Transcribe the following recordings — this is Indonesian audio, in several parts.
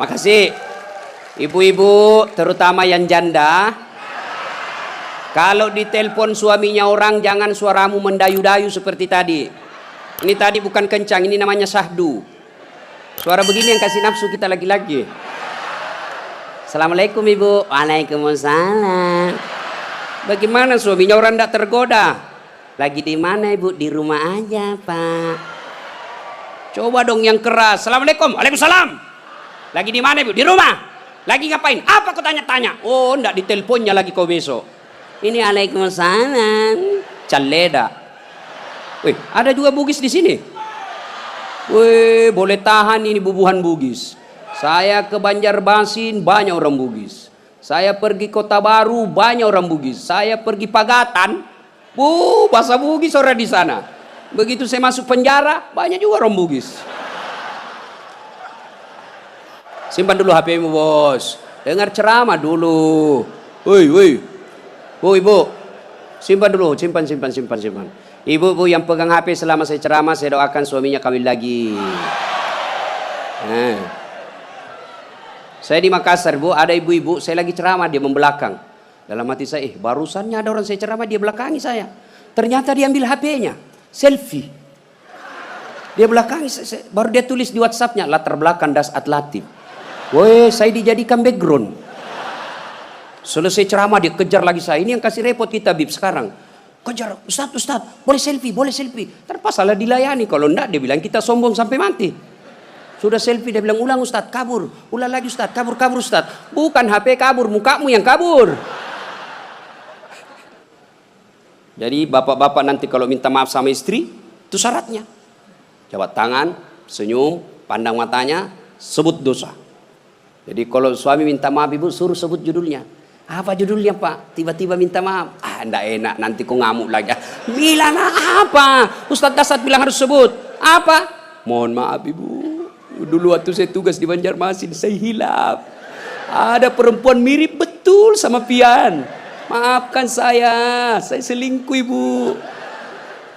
Makasih. Ibu-ibu, terutama yang janda, kalau ditelepon suaminya orang, jangan suaramu mendayu-dayu seperti tadi. Ini tadi bukan kencang, ini namanya syahdu. Suara begini yang kasih nafsu kita lagi-lagi. Assalamualaikum ibu. Waalaikumsalam. Bagaimana suaminya orang tidak tergoda? Lagi di mana ibu? Di rumah aja pak. Coba dong yang keras. Assalamualaikum. Waalaikumsalam. Lagi di mana ibu? Di rumah. Lagi ngapain? Apa kau tanya-tanya? Oh, enggak, diteleponnya lagi kau besok. Ini Waalaikumsalam. Caleda. Wih, ada juga Bugis di sini. Wih, boleh tahan ini bubuhan Bugis. Saya ke Banjarmasin, banyak orang Bugis. Saya pergi Kota Baru, banyak orang Bugis. Saya pergi Pagatan, bahasa Bugis orang di sana. Begitu saya masuk penjara, banyak juga orang Bugis. Simpan dulu HP-mu bos. Dengar ceramah dulu. Woi. Bu ibu. Simpan dulu. Simpan. Ibu yang pegang HP selama saya ceramah, saya doakan suaminya kawin lagi. Nah. Saya di Makassar bu, ada ibu-ibu, saya lagi ceramah, dia membelakang. Dalam hati saya, barusannya ada orang saya ceramah, dia belakangi saya. Ternyata dia ambil HP-nya, selfie. Dia belakangi, baru dia tulis di WhatsApp-nya, latar belakang das Atlatif. Woi, saya dijadikan background. Selesai ceramah dia kejar lagi saya. Ini yang kasih repot kita Bib sekarang. Kejar, Ustaz, boleh selfie. Terpaksalah dilayani. Kalau enggak dia bilang kita sombong sampai mati. Sudah selfie dia bilang ulang Ustaz, kabur. Ulang lagi Ustaz, kabur Ustaz. Bukan HP kabur, mukamu yang kabur. Jadi bapak-bapak nanti kalau minta maaf sama istri, itu syaratnya. Jabat tangan, senyum, pandang matanya, sebut dosa. Jadi kalau suami minta maaf ibu, suruh sebut judulnya. Apa judulnya pak? Tiba-tiba minta maaf. Enggak enak, nanti kau ngamuk lagi. Bilang apa? Ustaz Dasat bilang harus sebut. Apa? Mohon maaf ibu. Dulu waktu saya tugas di Banjarmasin, saya hilaf. Ada perempuan mirip betul sama Pian. Maafkan saya selingkuh ibu.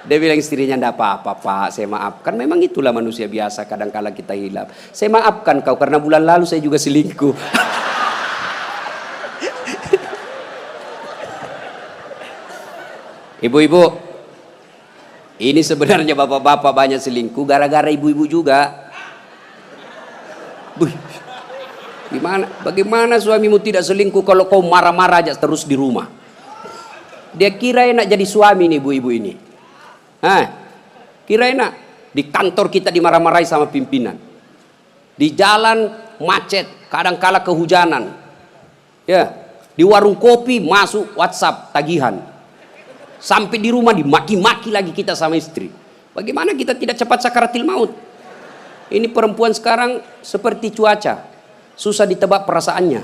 Dia bilang istrinya, enggak apa-apa pak, saya maafkan. Memang itulah manusia biasa, kadang-kala kita hilaf. Saya maafkan kau karena bulan lalu saya juga selingkuh. Ibu-ibu, ini sebenarnya bapak-bapak banyak selingkuh gara-gara ibu-ibu juga. Bagaimana suamimu tidak selingkuh kalau kau marah-marah aja terus di rumah? Dia kira enak jadi suami nih ibu-ibu ini. Kira enak. Di kantor kita dimarah-marahi sama pimpinan. Di jalan macet, kadang-kala kehujanan. Ya, di warung kopi masuk WhatsApp tagihan. Sampai di rumah dimaki-maki lagi kita sama istri. Bagaimana kita tidak cepat sakaratil maut? Ini perempuan sekarang seperti cuaca, susah ditebak perasaannya.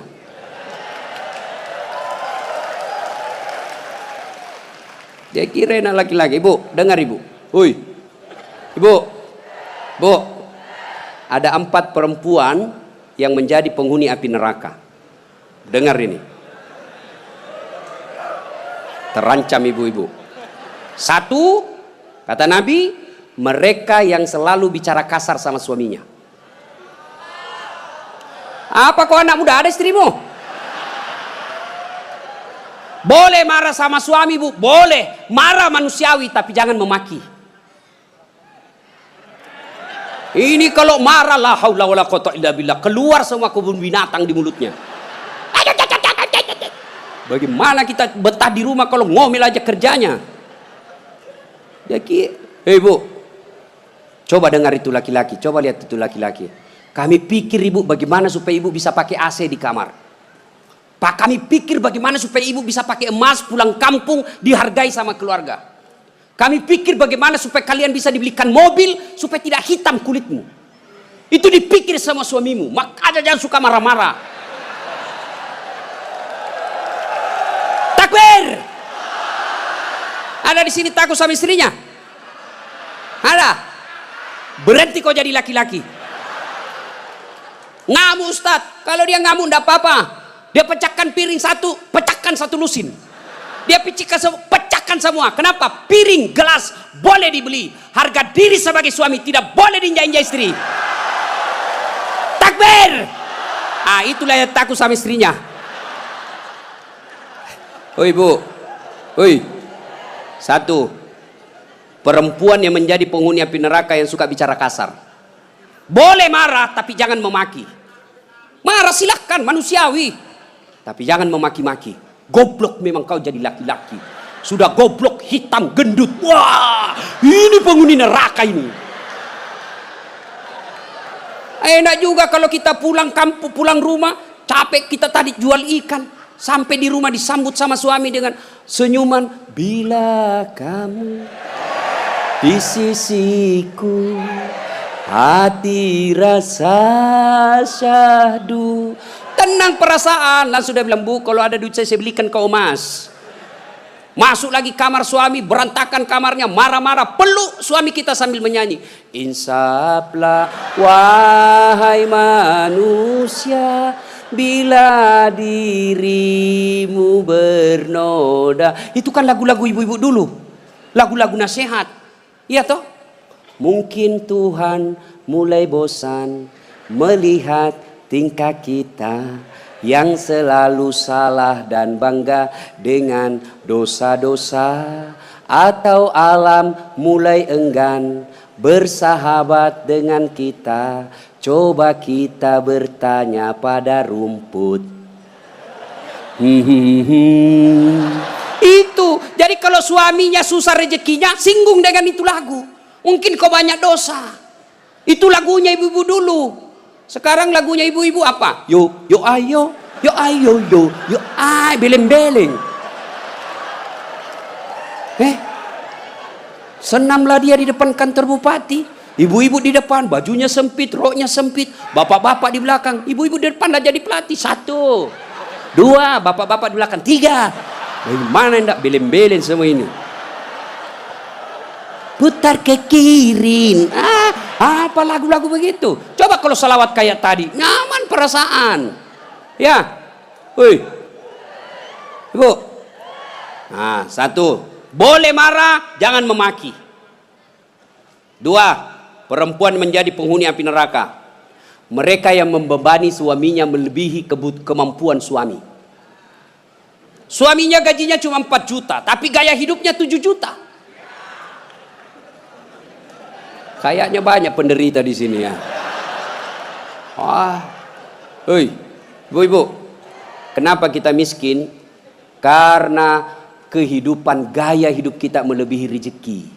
Dia kira enak laki-laki. Ibu, dengar ibu. Hui, ibu, bu, ada 4 perempuan yang menjadi penghuni api neraka. Dengar ini. Terancam ibu-ibu. 1, kata Nabi, mereka yang selalu bicara kasar sama suaminya. Apa kau anak muda ada istrimu? Boleh marah sama suami bu, boleh marah manusiawi, tapi jangan memaki. Ini kalau marah la haula wala quwata illa billah, keluar semua kebun binatang di mulutnya. Bagaimana kita betah di rumah kalau ngomel aja kerjanya? Jadi, bu, coba dengar itu laki-laki, coba lihat itu laki-laki. Kami pikir ibu bagaimana supaya ibu bisa pakai AC di kamar. Pak, kami pikir bagaimana supaya ibu bisa pakai emas pulang kampung dihargai sama keluarga. Kami pikir bagaimana supaya kalian bisa dibelikan mobil supaya tidak hitam kulitmu. Itu dipikir sama suamimu. Makanya jangan suka marah-marah. Takbir. Ada di sini takut sama istrinya? Ada. Berhenti kau jadi laki-laki. Ngamuk Ustaz. Kalau dia ngamuk enggak apa-apa. Dia pecahkan piring satu, pecahkan satu lusin. Dia pecahkan semua. Kenapa? Piring, gelas boleh dibeli. Harga diri sebagai suami tidak boleh diinjak-injak istri. Takbir. Ah, itulah yang takut sama istrinya. Oi bu, oi. Satu, perempuan yang menjadi penghuni api neraka yang suka bicara kasar. Boleh marah, tapi jangan memaki. Marah silahkan, manusiawi. Tapi jangan memaki-maki. Goblok memang kau jadi laki-laki. Sudah goblok, hitam, gendut. Wah, ini penghuni neraka ini. Enak juga kalau kita pulang kampung, pulang rumah, capek kita tadi jual ikan. Sampai di rumah disambut sama suami dengan senyuman. Bila kamu di sisiku, hati rasa syahdu. Tenang perasaan. Langsung dia bilang, bu kalau ada duit saya belikan kau emas. Masuk lagi kamar suami, berantakan kamarnya, marah-marah, peluk suami kita sambil menyanyi. Insaflah wahai manusia, bila dirimu bernoda. Itu kan lagu-lagu ibu-ibu dulu, lagu-lagu nasihat, iya toh? Mungkin Tuhan mulai bosan melihat tingkah kita yang selalu salah dan bangga dengan dosa-dosa, atau alam mulai enggan bersahabat dengan kita. Coba kita bertanya pada rumput. Itu. Jadi kalau suaminya susah rezekinya, singgung dengan itu lagu. Mungkin kau banyak dosa. Itu lagunya ibu-ibu dulu. Sekarang lagunya ibu-ibu apa? Yo ayo, yo ay, beleng-beleng. Senamlah dia di depan kantor bupati. Ibu-ibu di depan, bajunya sempit, roknya sempit. Bapak-bapak di belakang. Ibu-ibu di depan lah jadi pelatih. 1, 2, bapak-bapak di belakang. 3. Bagaimana enggak beleng-beleng semua ini? Putar ke kiri. Apa lagu-lagu begitu? Coba kalau salawat kayak tadi, nyaman perasaan. Ya, woi, ibu. Nah, 1, boleh marah, jangan memaki. 2, perempuan menjadi penghuni api neraka. Mereka yang membebani suaminya melebihi kemampuan suami. Suaminya gajinya cuma 4 juta, tapi gaya hidupnya 7 juta. Kayaknya banyak penderita di sini ya. Hei, ibu-ibu, kenapa kita miskin? Karena kehidupan, gaya hidup kita melebihi rezeki.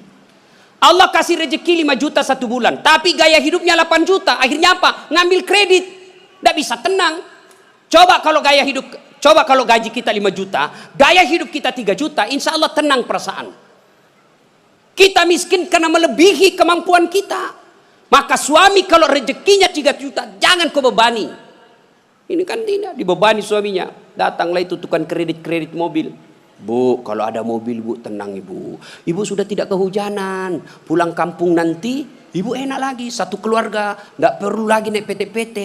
Allah kasih rezeki 5 juta 1 bulan, tapi gaya hidupnya 8 juta. Akhirnya apa? Ngambil kredit, tidak bisa tenang. Coba kalau gaji kita 5 juta, gaya hidup kita 3 juta, insya Allah tenang perasaan. Kita miskin karena melebihi kemampuan kita. Maka suami kalau rezekinya 3 juta, jangan kau bebani. Ini kan tidak dibebani suaminya. Datanglah itu tukang kredit mobil. Bu, kalau ada mobil bu, tenang ibu. Ibu sudah tidak kehujanan. Pulang kampung nanti, ibu enak lagi. Satu keluarga, nggak perlu lagi naik PT-PT.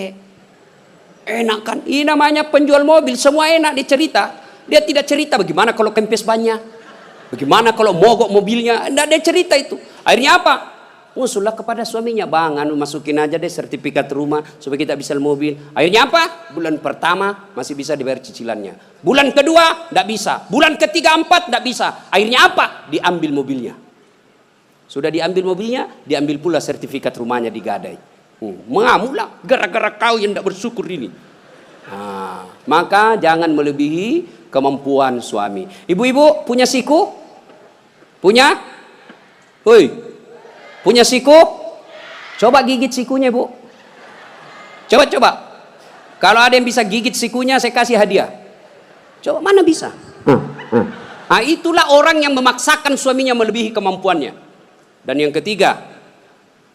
Enak kan? Ini namanya penjual mobil, semua enak dia cerita. Dia tidak cerita bagaimana kalau kempes banyak. Bagaimana kalau mogok mobilnya? Tidak ada cerita itu. Akhirnya apa? Usullah kepada suaminya, bang, masukin aja deh sertifikat rumah supaya kita bisa mobil. Akhirnya apa? Bulan pertama masih bisa dibayar cicilannya. Bulan kedua tidak bisa. Bulan ketiga, 4 tidak bisa. Akhirnya apa? Diambil mobilnya. Sudah diambil mobilnya, diambil pula sertifikat rumahnya digadai. Mengamuklah gara-gara kau yang tidak bersyukur ini. Maka jangan melebihi kemampuan suami. Ibu-ibu punya siku? Punya? Hoi, punya siku? Coba gigit sikunya bu. Coba. Kalau ada yang bisa gigit sikunya, saya kasih hadiah. Coba, mana bisa? Itulah orang yang memaksakan suaminya melebihi kemampuannya. Dan yang ketiga,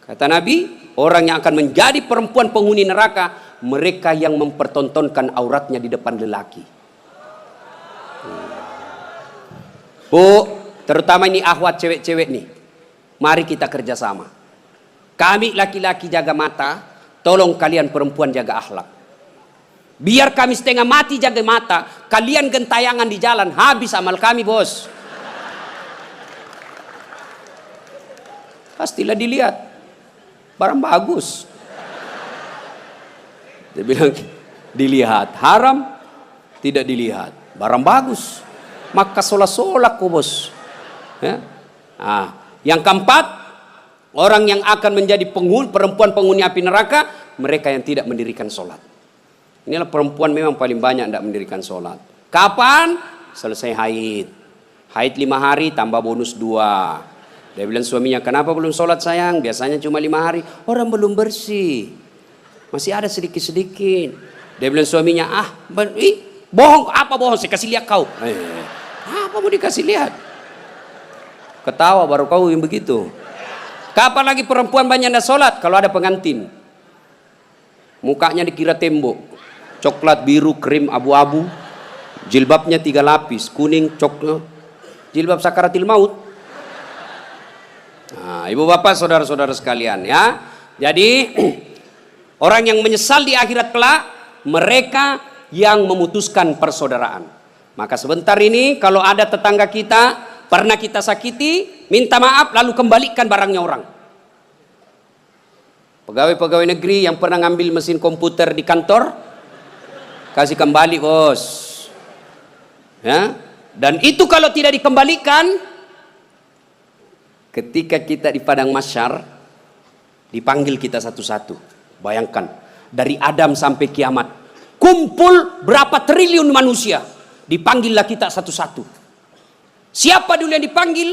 kata Nabi, orang yang akan menjadi perempuan penghuni neraka, mereka yang mempertontonkan auratnya di depan lelaki. Bu, terutama ini akhwat cewek-cewek nih, mari kita kerjasama. Kami laki-laki jaga mata, tolong kalian perempuan jaga akhlak. Biar kami setengah mati jaga mata, kalian gentayangan di jalan, habis amal kami bos. Pastilah dilihat, barang bagus. Dia bilang, dilihat. Haram tidak dilihat. Barang bagus, maka solak-solak kok bos. Ya? Yang keempat, orang yang akan menjadi perempuan penghuni api neraka, mereka yang tidak mendirikan sholat. Inilah perempuan memang paling banyak tidak mendirikan sholat. Kapan? Selesai haid. Haid 5 hari tambah bonus 2. Dia bilang suaminya, kenapa belum sholat sayang? Biasanya cuma 5 hari. Orang belum bersih, masih ada sedikit-sedikit. Dia bilang suaminya, bohong. Apa bohong? Saya kasih lihat kau. Apa mau dikasih lihat? Ketawa baru kau yang begitu. Kapan lagi perempuan banyak tidak sholat? Kalau ada pengantin, mukanya dikira tembok, coklat, biru, krim, abu-abu, jilbabnya 3 lapis, kuning, coklat, jilbab sakaratil maut. Ibu bapak saudara-saudara sekalian ya. Jadi orang yang menyesal di akhirat kelak, mereka yang memutuskan persaudaraan. Maka sebentar ini kalau ada tetangga kita pernah kita sakiti, minta maaf lalu kembalikan barangnya orang. Pegawai-pegawai negeri yang pernah ngambil mesin komputer di kantor, kasih kembali bos. Ya, dan itu kalau tidak dikembalikan, ketika kita di padang mahsyar, dipanggil kita satu-satu. Bayangkan, dari Adam sampai kiamat, kumpul berapa triliun manusia, dipanggillah kita satu-satu. Siapa dulu yang dipanggil?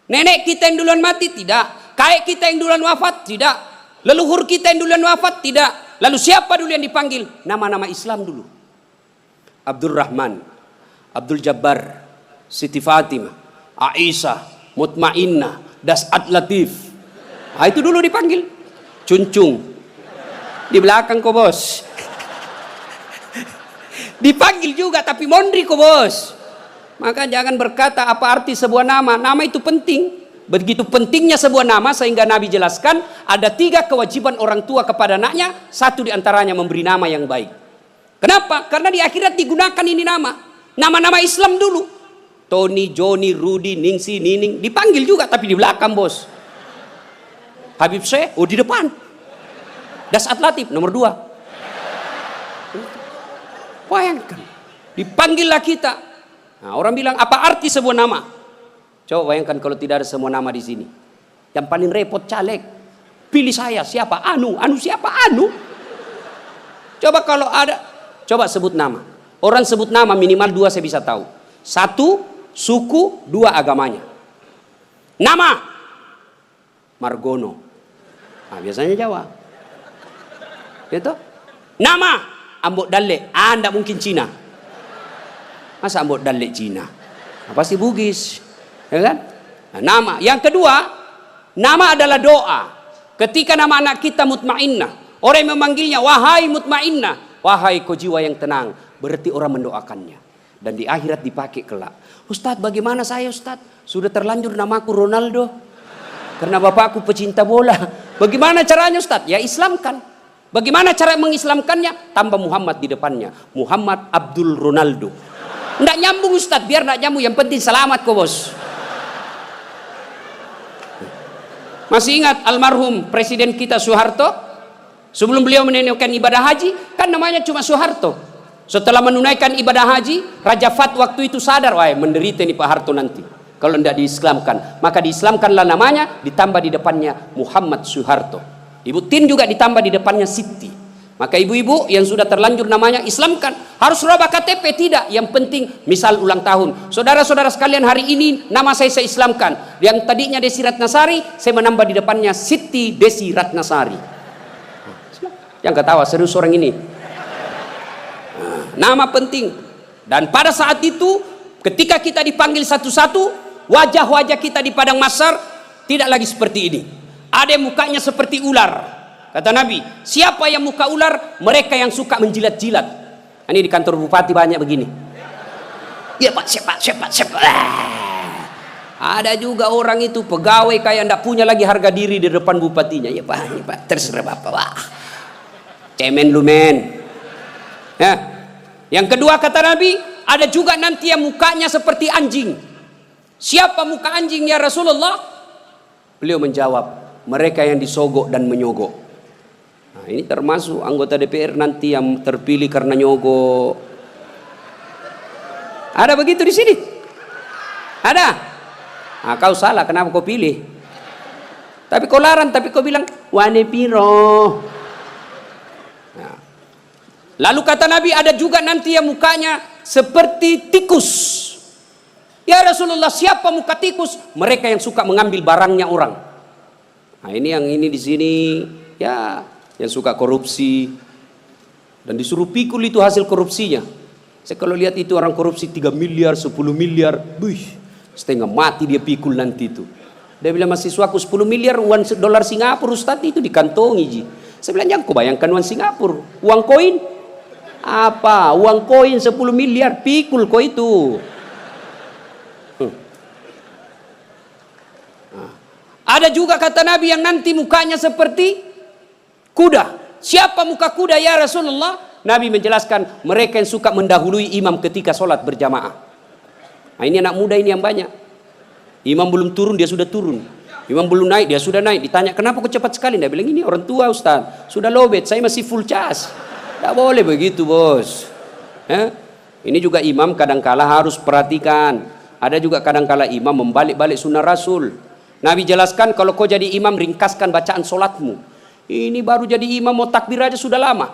Nenek kita yang duluan mati? Tidak. Kakek kita yang duluan wafat? Tidak. Leluhur kita yang duluan wafat? Tidak. Lalu siapa dulu yang dipanggil? Nama-nama Islam dulu. Abdul Rahman, Abdul Jabbar, Siti Fatimah, Aisyah, Mutmainnah, Das'at Latif. Itu dulu dipanggil. Cuncung. Di belakang kok bos. Dipanggil juga tapi mondri kok bos. Maka jangan berkata apa arti sebuah nama. Nama itu penting. Begitu pentingnya sebuah nama sehingga Nabi jelaskan ada 3 kewajiban orang tua kepada anaknya. 1 diantaranya memberi nama yang baik. Kenapa? Karena di akhirat digunakan ini nama. Nama-nama Islam dulu. Tony, Joni, Rudy, Ningsi, Nining. Dipanggil juga tapi di belakang bos. Habib Syekh, di depan. Das'at Latif nomor 2. Bayangkan. Dipanggillah kita. Nah, orang bilang apa arti sebuah nama? Coba bayangkan kalau tidak ada semua nama di sini. Yang paling repot caleg. Pilih saya siapa? Anu siapa? Anu. Coba kalau ada, coba sebut nama. Orang sebut nama minimal 2 saya bisa tahu. 1 suku, 2 agamanya. Nama Margono. Biasanya Jawa. Gitu? Nama Ambok Dalle. Anda mungkin Cina. Masa Ambok Dalle Cina? Pasti Bugis. Ya kan? Nah, nama. Yang kedua, nama adalah doa. Ketika nama anak kita Mutmainnah, orang yang memanggilnya, wahai Mutmainnah, wahai kau jiwa yang tenang, berarti orang mendoakannya. Dan di akhirat dipakai kelak. Ustadz, bagaimana saya Ustadz? Sudah terlanjur namaku Ronaldo. Karena bapakku pecinta bola. Bagaimana caranya Ustadz? Ya Islamkan. Bagaimana cara mengislamkannya? Tambah Muhammad di depannya. Muhammad Abdul Ronaldo. Nggak nyambung Ustadz, biar nggak nyambung. Yang penting selamat kok bos. Masih ingat almarhum Presiden kita Soeharto? Sebelum beliau menunaikan ibadah haji, kan namanya cuma Soeharto. Setelah menunaikan ibadah haji, Raja Fat waktu itu sadar, wah menderita ini Pak Harto nanti. Kalau tidak diislamkan, maka diislamkanlah namanya, ditambah di depannya Muhammad Soeharto. Ibu Tin juga ditambah di depannya Siti. Maka ibu-ibu yang sudah terlanjur namanya islamkan. Harus rubah KTP tidak. Yang penting misal ulang tahun. Saudara-saudara sekalian, hari ini nama saya islamkan. Yang tadinya Desi Ratnasari, saya menambah di depannya Siti Desi Ratnasari. Yang ketawa serius orang ini. Nama penting. Dan pada saat itu ketika kita dipanggil satu-satu, wajah-wajah kita di padang mahsyar tidak lagi seperti ini. Ada yang mukanya seperti ular. Kata Nabi, siapa yang muka ular? Mereka yang suka menjilat-jilat. Ini di kantor bupati banyak begini. Ya Pak, siapa. Ada juga orang itu pegawai kayak ndak punya lagi harga diri di depan bupatinya. Ya Pak, terserah Bapak. Wah. Cemen lu men. Ya. Yang kedua kata Nabi, ada juga nanti yang mukanya seperti anjing. Siapa muka anjing ya Rasulullah? Beliau menjawab, mereka yang disogok dan menyogok. Nah, ini termasuk anggota DPR nanti yang terpilih karena nyogok. Ada begitu di sini? Ada? Nah, kau salah, kenapa kau pilih? Tapi kau larang, tapi kau bilang wane piro. Nah. Lalu kata Nabi, ada juga nanti yang mukanya seperti tikus. Ya Rasulullah, siapa muka tikus? Mereka yang suka mengambil barangnya orang. Nah, ini yang ini di sini ya, yang suka korupsi dan disuruh pikul itu hasil korupsinya. Saya kalau lihat itu orang korupsi 3 miliar, 10 miliar, setengah mati dia pikul nanti itu. Dia bilang mahasiswaku 10 miliar uang dolar Singapura Ustaz itu dikantongi ji. Saya bilang jangan kau bayangkan uang Singapura, uang koin. Apa? Uang koin 10 miliar pikul kau itu. Ada juga kata Nabi yang nanti mukanya seperti kuda. Siapa muka kuda ya Rasulullah? Nabi menjelaskan mereka yang suka mendahului imam ketika sholat berjamaah. Nah, ini anak muda ini yang banyak. Imam belum turun dia sudah turun. Imam belum naik dia sudah naik. Ditanya kenapa kok cepat sekali? Dia bilang ini orang tua Ustaz. Sudah lowbat, saya masih full charge. Tidak boleh begitu bos. Ini juga imam kadangkala harus perhatikan. Ada juga kadangkala imam membalik-balik sunnah Rasul. Nabi jelaskan kalau kau jadi imam ringkaskan bacaan solatmu. Ini baru jadi imam mau takbir aja sudah lama.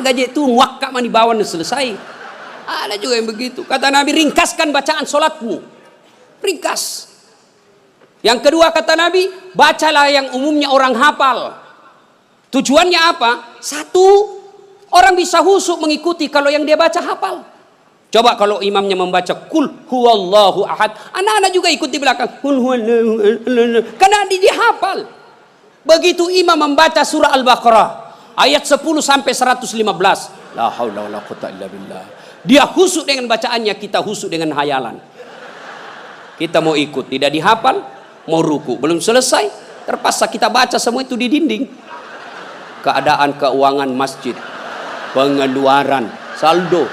Gaji itu wakak mani bawan selesai. Ada juga yang begitu. Kata Nabi ringkaskan bacaan solatmu. Ringkas. Yang kedua kata Nabi, bacalah yang umumnya orang hafal. Tujuannya apa? Satu, orang bisa husuk mengikuti kalau yang dia baca hafal. Coba kalau imamnya membaca kul huwallahu ahad, anak-anak juga ikut di belakang kul huwallahu ahad, karena dia hafal. Begitu imam membaca surah Al-Baqarah ayat 10 sampai 115, la haula wala quwwata illa billah. Dia husuk dengan bacaannya, kita husuk dengan hayalan. Kita mau ikut, tidak dihafal, mau ruku, belum selesai, terpaksa kita baca semua itu di dinding. Keadaan keuangan masjid, pengeluaran, saldo,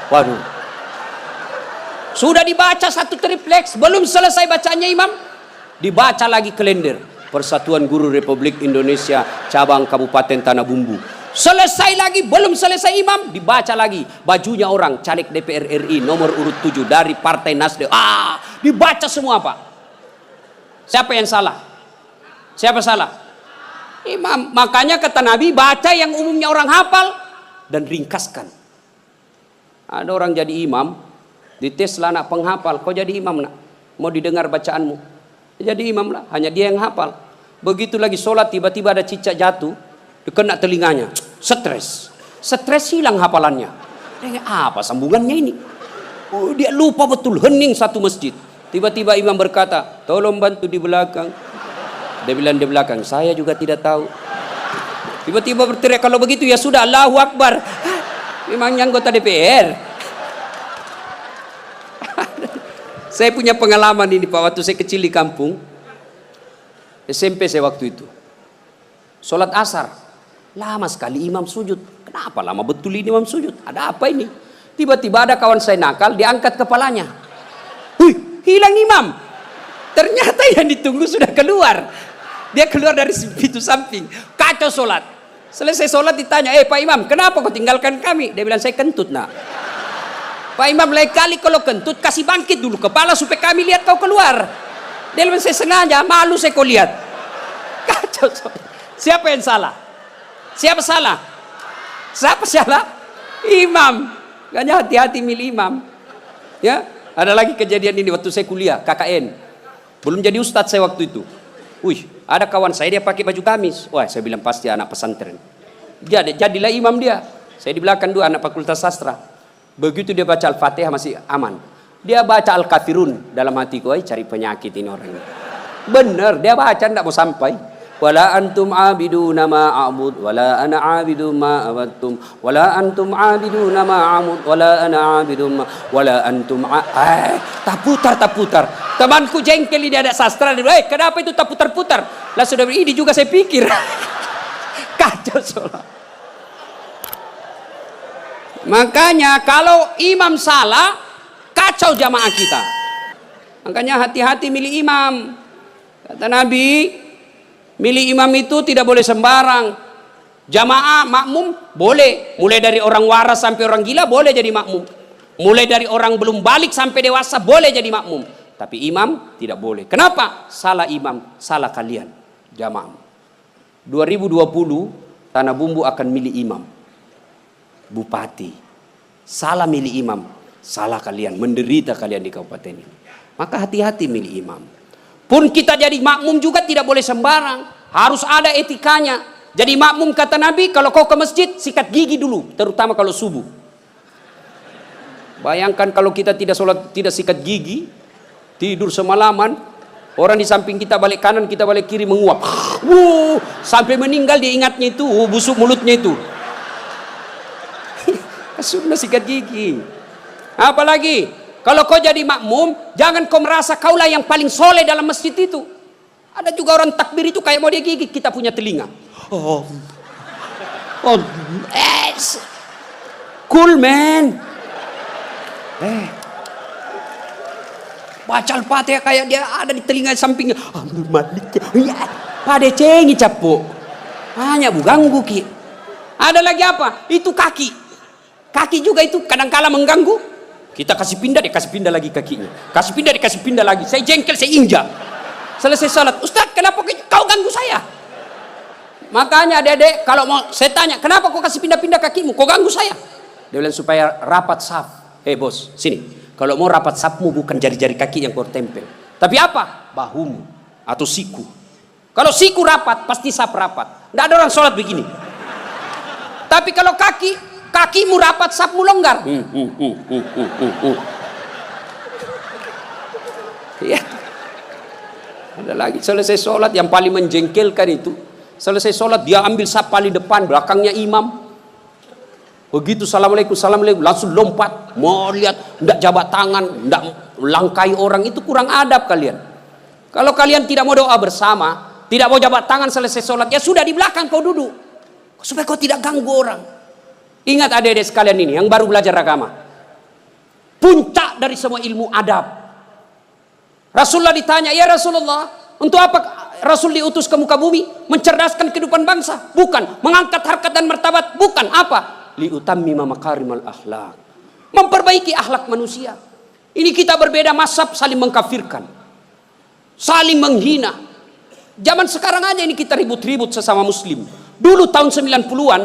waduh. Sudah dibaca satu tripleks, belum selesai bacaannya imam, dibaca lagi kalender Persatuan Guru Republik Indonesia cabang Kabupaten Tanah Bumbu. Selesai lagi, belum selesai imam, dibaca lagi bajunya orang caleg DPR RI nomor urut 7 dari Partai Nasdem. Dibaca semua Pak. Siapa yang salah? Siapa salah? Imam. Makanya kata Nabi, baca yang umumnya orang hafal dan ringkaskan. Ada orang jadi imam, dites lah anak penghafal, kau jadi imam nak, mau didengar bacaanmu, jadi imam lah, hanya dia yang hafal. Begitu lagi sholat tiba-tiba ada cicak jatuh, kena telinganya, stres hilang hafalannya. Apa sambungannya ini? Dia lupa betul, hening satu masjid. Tiba-tiba imam berkata, tolong bantu di belakang. Dia bilang di belakang, saya juga tidak tahu. Tiba-tiba berteriak, kalau begitu ya sudah, Allahu Akbar. Memangnya anggota DPR. Saya punya pengalaman ini Pak, waktu saya kecil di kampung SMP saya waktu itu sholat asar lama sekali imam sujud. Kenapa lama betul ini imam sujud? Ada apa ini? Tiba-tiba ada kawan saya nakal, diangkat kepalanya, hilang imam. Ternyata yang ditunggu sudah keluar. Dia keluar dari pintu samping, kacau sholat. Selesai sholat ditanya, Pak Imam, kenapa kau tinggalkan kami? Dia bilang, saya kentut nak. Pak Imam, lain kali kalau kentut kasih bangkit dulu kepala supaya kami lihat kau keluar. Dia bilang, saya sengaja, malu saya kau lihat. Kacau. Siapa yang salah? Siapa salah? Siapa salah? Imam. Makanya hati-hati milih imam. Ya, ada lagi kejadian ini waktu saya kuliah KKN. Belum jadi ustadz saya waktu itu. Ada kawan saya dia pakai baju gamis. Wah, saya bilang pasti anak pesantren. Jadilah imam dia. Saya di belakang dua anak fakultas sastra. Begitu dia baca Al-Fatihah masih aman. Dia baca Al-Kafirun dalam hatiku, cari penyakit ini orang ini. Benar, dia baca tidak mau sampai. Wala antum abiduna ma a'bud wala ana abidu ma abattum wala antum abiduna ma a'bud wala ana abidu ma wala antum tak putar. Temanku jengkel dia ada sastra, dia kenapa itu tak putar-putar? Lah sudah ini juga saya pikir. Kacau sholat. Makanya kalau imam salah, kacau jamaah kita. Makanya hati-hati milih imam. Kata Nabi, Milih imam itu tidak boleh sembarang. Jamaah makmum boleh, mulai dari orang waras sampai orang gila boleh jadi makmum. Mulai dari orang belum balik sampai dewasa boleh jadi makmum. Tapi imam tidak boleh. Kenapa? Salah imam, salah kalian. Jamaah. 2020 Tanah Bumbu akan milih imam. Bupati. Salah milih imam, salah kalian, menderita kalian di kabupaten ini. Maka hati-hati milih imam. Pun kita jadi makmum juga tidak boleh sembarang. Harus ada etikanya. Jadi makmum kata Nabi, kalau kau ke masjid sikat gigi dulu, terutama kalau subuh. Bayangkan kalau kita tidak sholat, tidak sikat gigi, tidur semalaman, orang di samping kita balik kanan, kita balik kiri menguap. Sampai meninggal dia ingatnya itu, busuk mulutnya itu. Sunnah sikat gigi. Apalagi kalau kau jadi makmum, jangan kau merasa kaulah yang paling soleh dalam masjid itu. Ada juga orang takbir itu kayak mau dia gigit, kita punya telinga. Cool man. Baca Al-Fatihah kayak dia ada di telinga sampingnya. Pada cengi capuk. Hanya ganggu ki. Ada lagi apa? Itu kaki. Kaki juga itu kadang-kala mengganggu. Kita kasih pindah, dia kasih pindah lagi kakinya. Kasih pindah, dia kasih pindah lagi. Saya jengkel, saya injak. Selesai salat, Ustaz kenapa kau ganggu saya? Makanya adik-adik kalau mau saya tanya, kenapa kau kasih pindah-pindah kakimu? Kau ganggu saya? Dia bilang supaya rapat saf. Bos, sini. Kalau mau rapat safmu bukan jari-jari kaki yang kau tempel. Tapi apa? Bahumu atau siku. Kalau siku rapat, pasti saf rapat. Nggak ada orang sholat begini. Tapi kalau kakimu rapat, safmu longgar. Ya. Ada lagi selesai sholat yang paling menjengkelkan itu. Selesai sholat dia ambil saf paling depan, belakangnya imam. Begitu assalamualaikum, assalamualaikum, langsung lompat. Mau lihat, tidak jabat tangan, tidak langkai orang, itu kurang adab kalian. Kalau kalian tidak mau doa bersama, tidak mau jabat tangan selesai sholat, ya sudah di belakang kau duduk. Supaya kau tidak ganggu orang. Ingat adik-adik sekalian ini, yang baru belajar agama. Puncak dari semua ilmu adab. Rasulullah ditanya, ya Rasulullah, untuk apa Rasul diutus ke muka bumi? Mencerdaskan kehidupan bangsa? Bukan. Mengangkat harkat dan martabat? Bukan. Apa? Liutammima makarimal akhlak. Memperbaiki akhlak manusia. Ini kita berbeda mazhab, saling mengkafirkan. Saling menghina. Zaman sekarang aja ini kita ribut-ribut sesama muslim. Dulu tahun 90-an,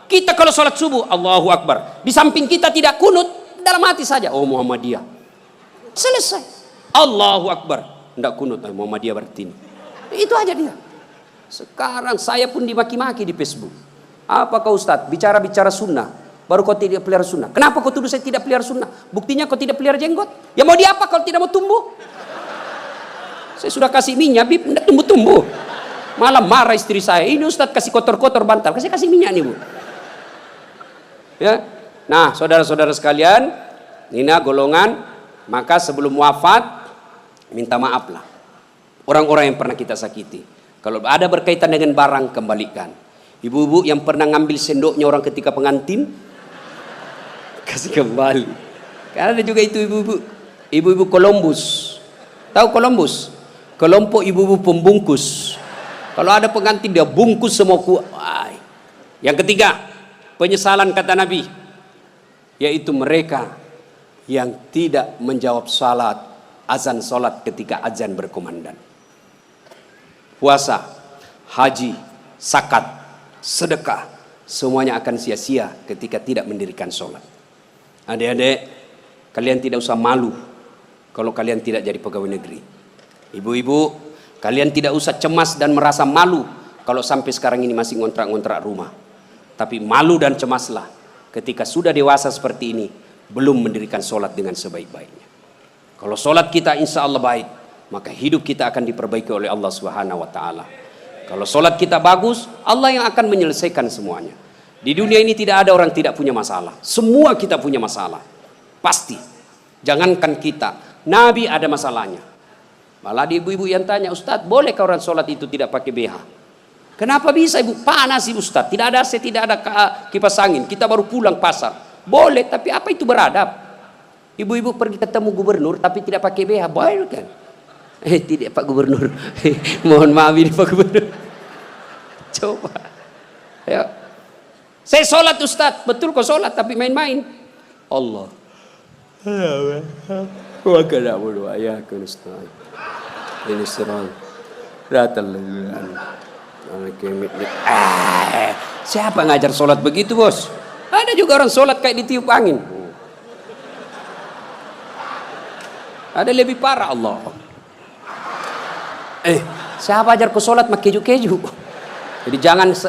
kita kalau sholat subuh, Allahu Akbar. Di samping kita tidak kunut, dalam hati saja, oh Muhammadiyah. Selesai. Allahu Akbar. Tidak kunut, Muhammadiyah berarti ini. Itu aja dia. Sekarang saya pun dimaki-maki di Facebook. Apa kau Ustaz? Bicara-bicara sunnah. Baru kau tidak pelihara sunnah. Kenapa kau tuduh saya tidak pelihara sunnah? Buktinya kau tidak pelihara jenggot. Ya mau diapa kalau tidak mau tumbuh? Saya sudah kasih minyak, bib, tidak tumbuh-tumbuh. Malah marah istri saya. Ini Ustaz kasih kotor-kotor bantal. Saya kasih minyak nih Bu. Ya. Nah saudara-saudara sekalian. Ini golongan. Maka sebelum wafat. Minta maaf lah. Orang-orang yang pernah kita sakiti. Kalau ada berkaitan dengan barang, kembalikan. Ibu-ibu yang pernah ngambil sendoknya orang ketika pengantin, kasih kembali. Karena ada juga itu ibu-ibu. Ibu-ibu Columbus. Tahu Columbus? Kelompok ibu-ibu pembungkus. Kalau ada pengantin dia bungkus semua kuai. Yang ketiga, penyesalan kata Nabi. Yaitu mereka yang tidak menjawab salat, azan salat ketika azan berkumandang. Puasa, haji, zakat, sedekah, semuanya akan sia-sia ketika tidak mendirikan sholat. Adik-adik, kalian tidak usah malu kalau kalian tidak jadi pegawai negeri. Ibu-ibu, kalian tidak usah cemas dan merasa malu kalau sampai sekarang ini masih ngontrak-ngontrak rumah. Tapi malu dan cemaslah ketika sudah dewasa seperti ini belum mendirikan sholat dengan sebaik-baiknya. Kalau sholat kita insya Allah baik, maka hidup kita akan diperbaiki oleh Allah Subhanahu wa Ta'ala. Kalau sholat kita bagus, Allah yang akan menyelesaikan semuanya. Di dunia ini tidak ada orang tidak punya masalah. Semua kita punya masalah. Pasti. Jangankan kita, Nabi ada masalahnya. Malah di ibu-ibu yang tanya, Ustadz bolehkah orang sholat itu tidak pakai BH? Kenapa bisa ibu? Panas ibu Ustadz. Tidak ada AC, tidak ada kipas angin. Kita baru pulang pasar. Boleh, tapi apa itu beradab? Ibu-ibu pergi ketemu gubernur tapi tidak pakai BH. Boleh kan? Tidak Pak Gubernur. Mohon maaf ini Pak Gubernur. Coba. Ya. Saya sholat Ustaz, betul kok sholat tapi main-main. Allah. Wa kana wa ya kunustan. Ini serang. Ratal. Siapa ngajar sholat begitu, Bos? Ada juga orang sholat kayak ditiup angin. Ada lebih parah Allah. Siapa ajar ku sholat mak keju-keju? Jadi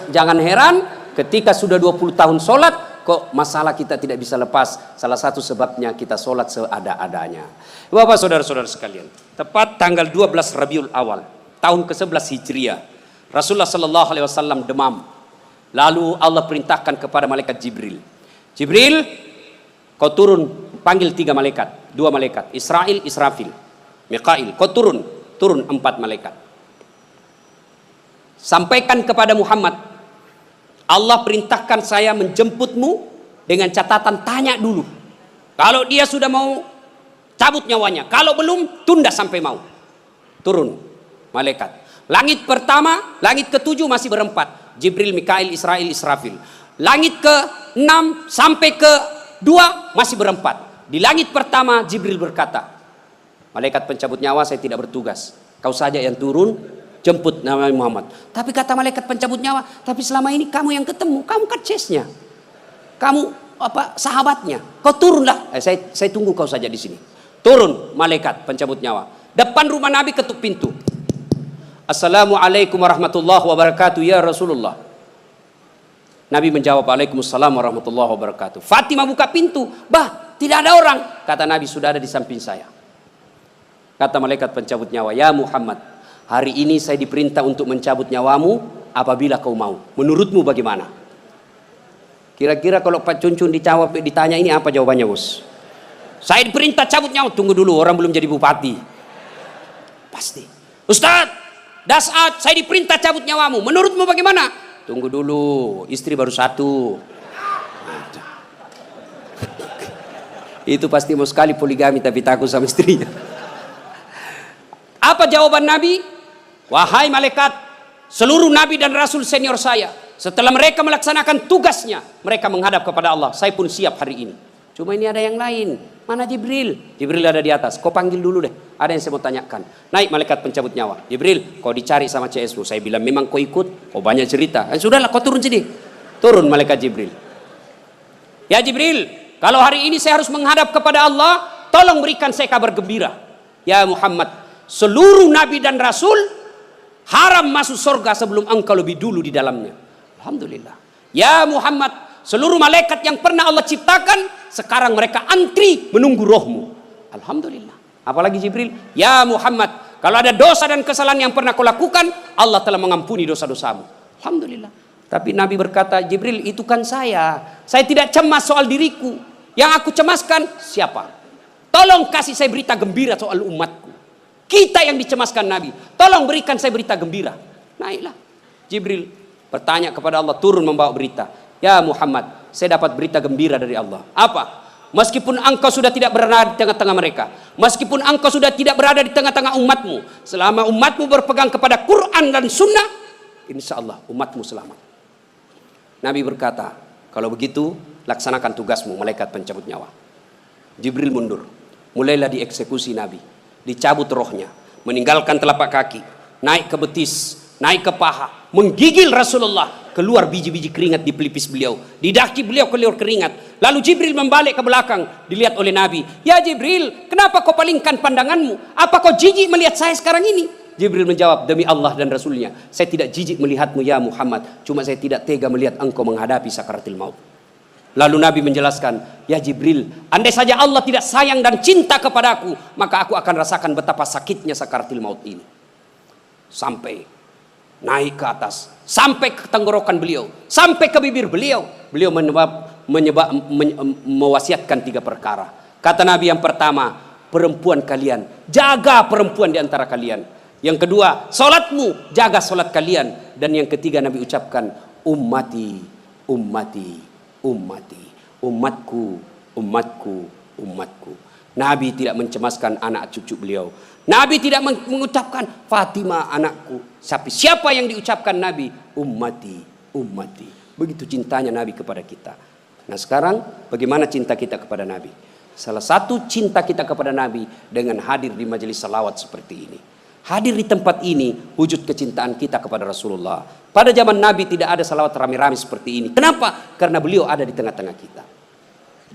jangan heran ketika sudah 20 tahun sholat kok masalah kita tidak bisa lepas. Salah satu sebabnya kita sholat seada-adanya. Bapak saudara-saudara sekalian, tepat tanggal 12 Rabiul Awal tahun ke-11 Hijriah, Rasulullah sallallahu alaihi wasallam demam. Lalu Allah perintahkan kepada malaikat Jibril. Jibril, kau turun, panggil 3 malaikat, 2 malaikat, Israil, Israfil, Mikail. Kau turun 4 malaikat. Sampaikan kepada Muhammad, Allah perintahkan saya menjemputmu dengan catatan tanya dulu. Kalau dia sudah mau cabut nyawanya, kalau belum tunda sampai mau. Turun malaikat. Langit pertama, langit ke-7 masih berempat. Jibril, Mikail, Israil, Israfil. Langit ke-6 sampai ke-2 masih berempat. Di langit pertama Jibril berkata, malaikat pencabut nyawa saya tidak bertugas. Kau saja yang turun, jemput Nabi Muhammad. Tapi kata malaikat pencabut nyawa, tapi selama ini kamu yang ketemu, kamu kan chase-nya. Kamu sahabatnya. Kau turunlah. Saya tunggu kau saja di sini. Turun malaikat pencabut nyawa. Depan rumah Nabi ketuk pintu. Assalamualaikum warahmatullahi wabarakatuh ya Rasulullah. Nabi menjawab, Waalaikumsalam warahmatullahi wabarakatuh. Fatimah buka pintu. Bah, tidak ada orang. Kata Nabi, sudah ada di samping saya. Kata malaikat pencabut nyawa, ya Muhammad, hari ini saya diperintah untuk mencabut nyawamu apabila kau mau. Menurutmu bagaimana? Kira-kira kalau Pak Cuncun ditanya ini apa jawabannya, Bos? Saya diperintah cabut nyawa. Tunggu dulu, orang belum jadi bupati. Pasti. Ustaz, Dasat, saya diperintah cabut nyawamu. Menurutmu bagaimana? Tunggu dulu, istri baru 1. Itu pasti mau sekali poligami tapi takut sama istrinya. Apa jawaban Nabi? Wahai malaikat, seluruh nabi dan rasul senior saya, setelah mereka melaksanakan tugasnya, mereka menghadap kepada Allah. Saya pun siap hari ini. Cuma ini ada yang lain. Mana Jibril? Jibril ada di atas. Kau panggil dulu deh. Ada yang saya mau tanyakan. Naik malaikat pencabut nyawa. Jibril, kau dicari sama CSU. Saya bilang memang kau ikut. Kau banyak cerita. Sudahlah, kau turun sini. Turun malaikat Jibril. Ya Jibril, kalau hari ini saya harus menghadap kepada Allah, tolong berikan saya kabar gembira. Ya Muhammad, seluruh nabi dan rasul haram masuk surga sebelum engkau lebih dulu di dalamnya. Alhamdulillah. Ya Muhammad, seluruh malaikat yang pernah Allah ciptakan sekarang mereka antri menunggu rohmu. Alhamdulillah. Apalagi Jibril, ya Muhammad, kalau ada dosa dan kesalahan yang pernah kau lakukan, Allah telah mengampuni dosa-dosamu. Alhamdulillah. Tapi Nabi berkata, Jibril, itu kan saya tidak cemas soal diriku. Yang aku cemaskan siapa? Tolong kasih saya berita gembira soal umatku. Kita yang dicemaskan Nabi. Tolong berikan saya berita gembira. Naiklah Jibril bertanya kepada Allah, turun membawa berita. Ya Muhammad, saya dapat berita gembira dari Allah. Apa? Meskipun engkau sudah tidak berada di tengah-tengah mereka, meskipun engkau sudah tidak berada di tengah-tengah umatmu, selama umatmu berpegang kepada Quran dan Sunnah, insya Allah umatmu selamat. Nabi berkata, kalau begitu laksanakan tugasmu malaikat pencabut nyawa. Jibril mundur. Mulailah dieksekusi Nabi. Dicabut rohnya, meninggalkan telapak kaki, naik ke betis, naik ke paha, menggigil Rasulullah, keluar biji-biji keringat di pelipis beliau, di daki beliau keluar keringat. Lalu Jibril membalik ke belakang, dilihat oleh Nabi. Ya Jibril, kenapa kau palingkan pandanganmu? Apa kau jijik melihat saya sekarang ini? Jibril menjawab, demi Allah dan Rasulnya, saya tidak jijik melihatmu ya Muhammad, cuma saya tidak tega melihat engkau menghadapi sakaratil maut. Lalu Nabi menjelaskan, ya Jibril, andai saja Allah tidak sayang dan cinta kepadaku, maka aku akan rasakan betapa sakitnya sakaratil maut ini. Sampai naik ke atas, sampai ke tenggorokan beliau, sampai ke bibir beliau. Beliau mewasiatkan 3 perkara. Kata Nabi, yang pertama, perempuan kalian, jaga perempuan di antara kalian. Yang kedua, solatmu, jaga solat kalian. Dan yang ketiga Nabi ucapkan, ummati, ummati, ummati, umatku, umatku, umatku. Nabi tidak mencemaskan anak cucu beliau. Nabi tidak mengucapkan Fatimah anakku. Tapi siapa yang diucapkan Nabi? Ummati, ummati. Begitu cintanya Nabi kepada kita. Nah sekarang bagaimana cinta kita kepada Nabi? Salah satu cinta kita kepada Nabi dengan hadir di majelis salawat seperti ini. Hadir di tempat ini wujud kecintaan kita kepada Rasulullah. Pada zaman Nabi tidak ada salawat rame-rame seperti ini. Kenapa? Karena beliau ada di tengah-tengah kita.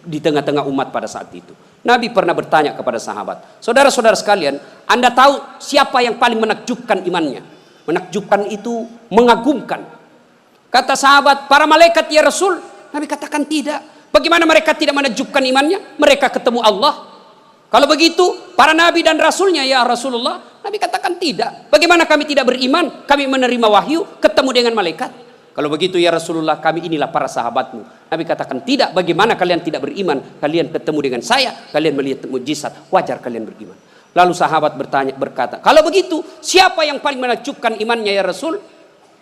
Di tengah-tengah umat pada saat itu. Nabi pernah bertanya kepada sahabat, saudara-saudara sekalian, Anda tahu siapa yang paling menakjubkan imannya? Menakjubkan itu mengagumkan. Kata sahabat, para malaikat ya Rasul. Nabi katakan tidak. Bagaimana mereka tidak menakjubkan imannya? Mereka ketemu Allah. Kalau begitu, para nabi dan rasulnya ya Rasulullah. Nabi katakan tidak. Bagaimana kami tidak beriman? Kami menerima wahyu, ketemu dengan malaikat. Kalau begitu ya Rasulullah, kami inilah para sahabatmu. Nabi katakan tidak. Bagaimana kalian tidak beriman? Kalian ketemu dengan saya, kalian melihat mukjizat, wajar kalian beriman. Lalu sahabat berkata, kalau begitu siapa yang paling menakjubkan imannya ya Rasul?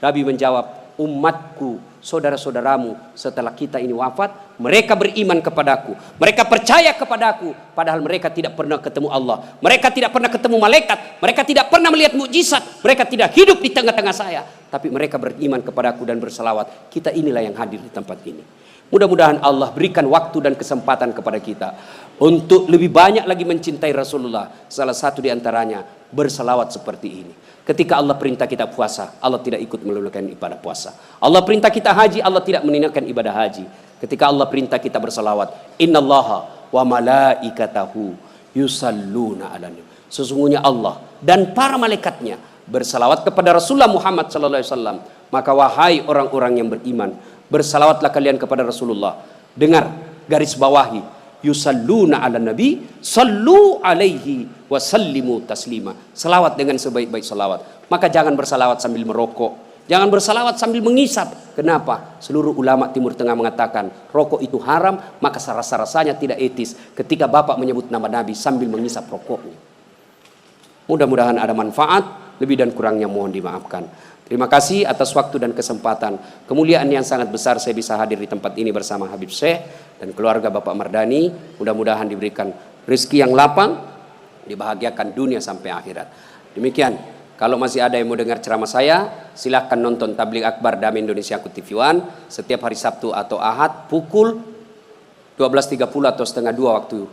Nabi menjawab, umatku, saudara-saudaramu setelah kita ini wafat, mereka beriman kepadaku, mereka percaya kepadaku, padahal mereka tidak pernah ketemu Allah, mereka tidak pernah ketemu malaikat, mereka tidak pernah melihat mukjizat, mereka tidak hidup di tengah-tengah saya, tapi mereka beriman kepadaku dan berselawat. Kita inilah yang hadir di tempat ini. Mudah-mudahan Allah berikan waktu dan kesempatan kepada kita untuk lebih banyak lagi mencintai Rasulullah. Salah satu di antaranya berselawat seperti ini. Ketika Allah perintah kita puasa, Allah tidak ikut menunaikan ibadah puasa. Allah perintah kita haji, Allah tidak menunaikan ibadah haji. Ketika Allah perintah kita berselawat, innallaha wa malaikatahu yusalluna 'alan nabi. Sesungguhnya Allah dan para malaikatnya berselawat kepada Rasulullah Muhammad sallallahu alaihi wasallam. Maka wahai orang-orang yang beriman, berselawatlah kalian kepada Rasulullah. Dengar, garis bawahi, yusalluna 'alan nabi, sallu alaihi wa sallimu taslima. Selawat dengan sebaik-baik selawat. Maka jangan berselawat sambil merokok, jangan berselawat sambil mengisap. Kenapa? Seluruh ulama Timur Tengah mengatakan rokok itu haram, maka rasa-rasanya tidak etis ketika Bapak menyebut nama Nabi sambil mengisap rokoknya. Mudah-mudahan ada manfaat, lebih dan kurangnya mohon dimaafkan. Terima kasih atas waktu dan kesempatan. Kemuliaan yang sangat besar saya bisa hadir di tempat ini bersama Habib Syekh dan keluarga Bapak Mardani. Mudah-mudahan diberikan rezeki yang lapang, dibahagiakan dunia sampai akhirat. Demikian. Kalau masih ada yang mau dengar ceramah saya, silahkan nonton Tabligh Akbar Damai Indonesia TV One setiap hari Sabtu atau Ahad pukul 12.30 atau setengah 2 waktu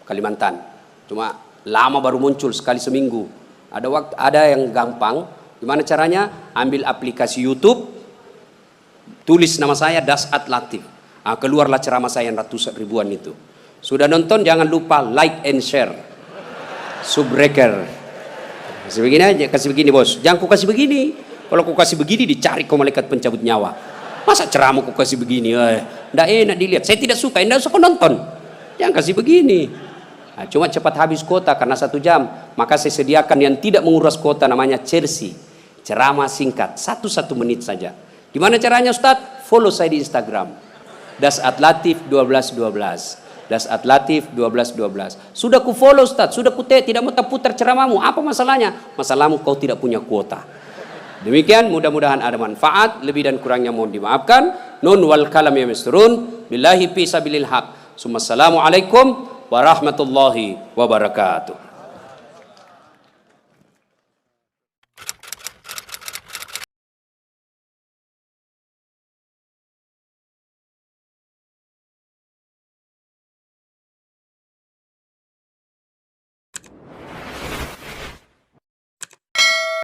Kalimantan. Cuma lama baru muncul sekali seminggu. Ada yang gampang. Gimana caranya? Ambil aplikasi YouTube, tulis nama saya Dasat Latif. Keluarlah ceramah saya yang ratusan ribuan itu. Sudah nonton jangan lupa like and share. Subbreaker. Kasih begini aja, kasih begini bos. Jangan ku kasih begini. Kalau ku kasih begini dicari kau malaikat pencabut nyawa. Masa ceramah ku kasih begini? Nggak enak dilihat. Saya tidak suka, nggak suka nonton. Jangan kasih begini. Nah, cuma cepat habis kuota karena 1 jam. Maka saya sediakan yang tidak menguras kuota namanya Chelsea. Ceramah singkat, 1 menit saja. Gimana caranya Ustadz? Follow saya di Instagram. Dasat Latif 1212. Dasat Latif 1212. Sudah ku follow Ustadz, sudah ku tidak mau putar ceramahmu. Apa masalahnya? Masalahmu kau tidak punya kuota. Demikian, mudah-mudahan ada manfaat. Lebih dan kurangnya mohon dimaafkan. Nun wal kalam ya misturun. Billahi fi sabilil haq. Assalamualaikum warahmatullahi wabarakatuh.